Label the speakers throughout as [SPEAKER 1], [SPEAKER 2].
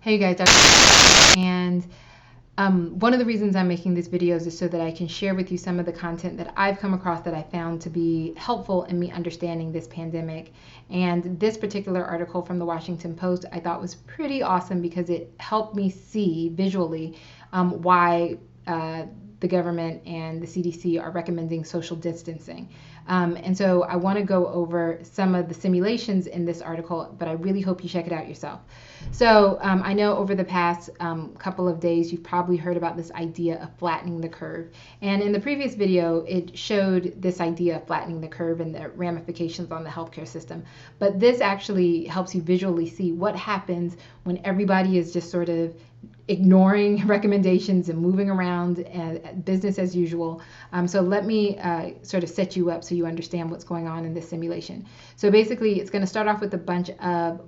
[SPEAKER 1] Hey guys, and one of the reasons I'm making these videos is so that I can share with you some of the content that I've come across that I found to be helpful in me understanding this pandemic. And this particular article from the Washington Post I thought was pretty awesome because it helped me see visually why the government and the CDC are recommending social distancing. And so I want to go over some of the simulations in this article, but I really hope you check it out yourself. So I know over the past couple of days, you've probably heard about this idea of flattening the curve. And in the previous video, it showed this idea of flattening the curve and the ramifications on the healthcare system. But this actually helps you visually see what happens when everybody is just sort of ignoring recommendations and moving around and business as usual. So let me sort of set you up so you understand what's going on in this simulation. So basically, it's going to start off with a bunch of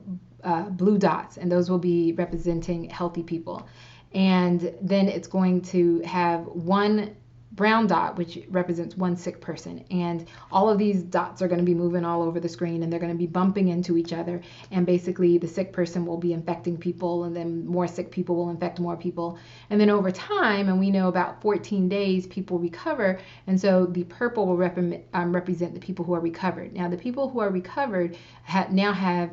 [SPEAKER 1] blue dots, and those will be representing healthy people. And then it's going to have one brown dot, which represents one sick person. And all of these dots are going to be moving all over the screen, and they're going to be bumping into each other. And basically, the sick person will be infecting people, and then more sick people will infect more people. And then over time, and we know about 14 days, people recover. And so the purple will represent the people who are recovered. Now, the people who are recovered now have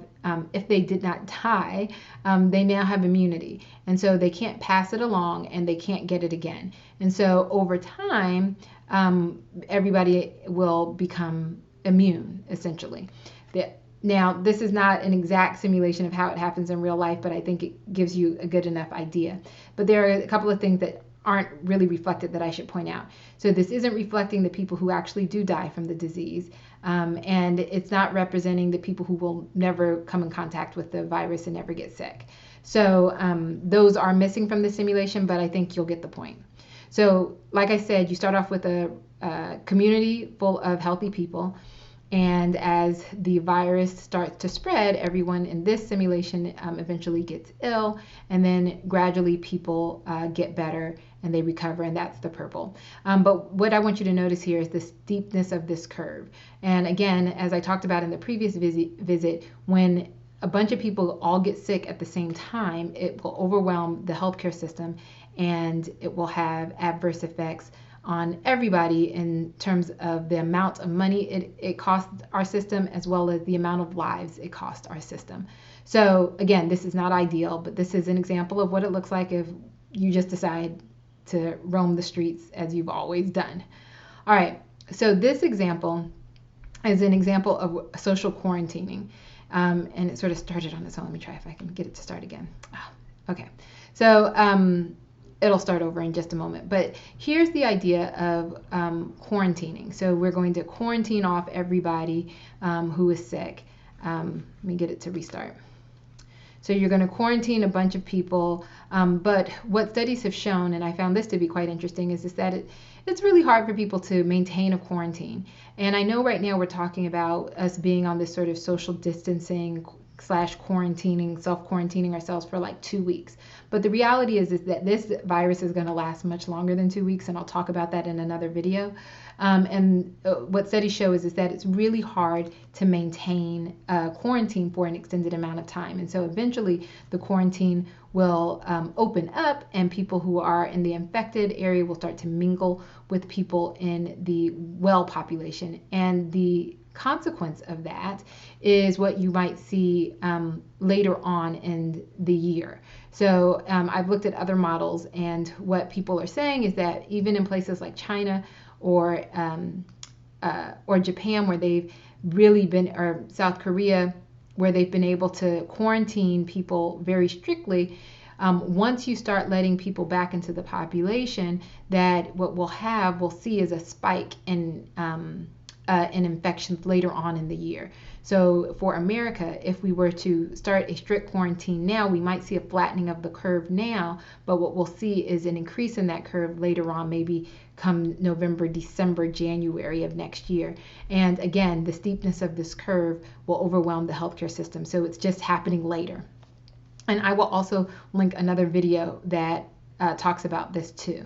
[SPEAKER 1] if they did not die, they now have immunity. And so they can't pass it along and they can't get it again. And so over time, everybody will become immune, essentially. Now, this is not an exact simulation of how it happens in real life, but I think it gives you a good enough idea. But there are a couple of things that aren't really reflected that I should point out. So this isn't reflecting the people who actually do die from the disease. And it's not representing the people who will never come in contact with the virus and never get sick. So those are missing from the simulation, but I think you'll get the point. So like I said, you start off with a community full of healthy people. And as the virus starts to spread, everyone in this simulation eventually gets ill, and then gradually people get better and they recover, and that's the purple. But what I want you to notice here is the steepness of this curve. And again, as I talked about in the previous visit, when a bunch of people all get sick at the same time, it will overwhelm the healthcare system, and it will have adverse effects on everybody in terms of the amount of money it costs our system, as well as the amount of lives it costs our system. So again, this is not ideal, but this is an example of what it looks like if you just decide to roam the streets as you've always done. All right, so this example is an example of social quarantining, and it sort of started on its own. Let me try if I can get it to start again. Oh, okay, so it'll start over in just a moment. But here's the idea of quarantining. So we're going to quarantine off everybody who is sick. Let me get it to restart. So you're going to quarantine a bunch of people. But what studies have shown, and I found this to be quite interesting, is that it's really hard for people to maintain a quarantine. And I know right now we're talking about us being on this sort of social distancing / quarantining, self-quarantining ourselves for like 2 weeks. But the reality is that this virus is going to last much longer than 2 weeks, and I'll talk about that in another video. What studies show is that it's really hard to maintain quarantine for an extended amount of time. And so eventually the quarantine will open up, and people who are in the infected area will start to mingle with people in the well population. And the consequence of that is what you might see later on in the year. So I've looked at other models, and what people are saying is that even in places like China or Japan, where they've really been, or South Korea, where they've been able to quarantine people very strictly, once you start letting people back into the population, that what we'll see is a spike in infections later on in the year. So for America, if we were to start a strict quarantine now, we might see a flattening of the curve now, but what we'll see is an increase in that curve later on, maybe come November, December, January of next year. And again, the steepness of this curve will overwhelm the healthcare system. So it's just happening later. And I will also link another video that talks about this too.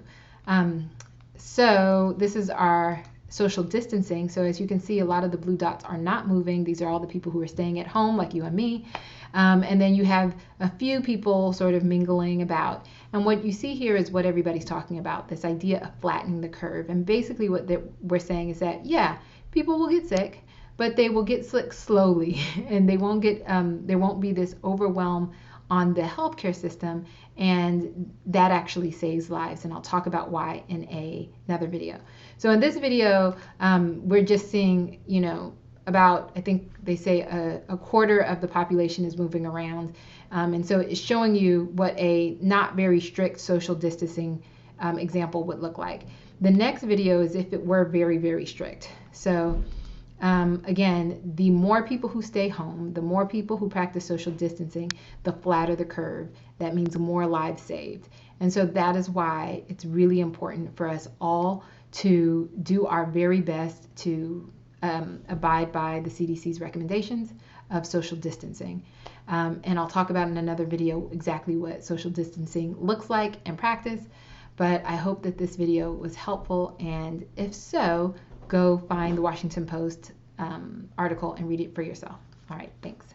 [SPEAKER 1] So this is our social distancing. So as you can see, a lot of the blue dots are not moving. These are all the people who are staying at home, like you and me. And then you have a few people sort of mingling about. And what you see here is what everybody's talking about, this idea of flattening the curve. And basically what we're saying is that, yeah, people will get sick, but they will get sick slowly, and they won't get there won't be this overwhelm on the healthcare system, and that actually saves lives. And I'll talk about why in another video. So in this video, we're just seeing, about, I think they say a quarter of the population is moving around. And so it's showing you what a not very strict social distancing example would look like. The next video is if it were very, very strict. So again, the more people who stay home, the more people who practice social distancing, the flatter the curve. That means more lives saved. And so that is why it's really important for us all to do our very best to abide by the CDC's recommendations of social distancing. And I'll talk about in another video exactly what social distancing looks like in practice. But I hope that this video was helpful, and if so, go find the Washington Post article and read it for yourself. All right, thanks.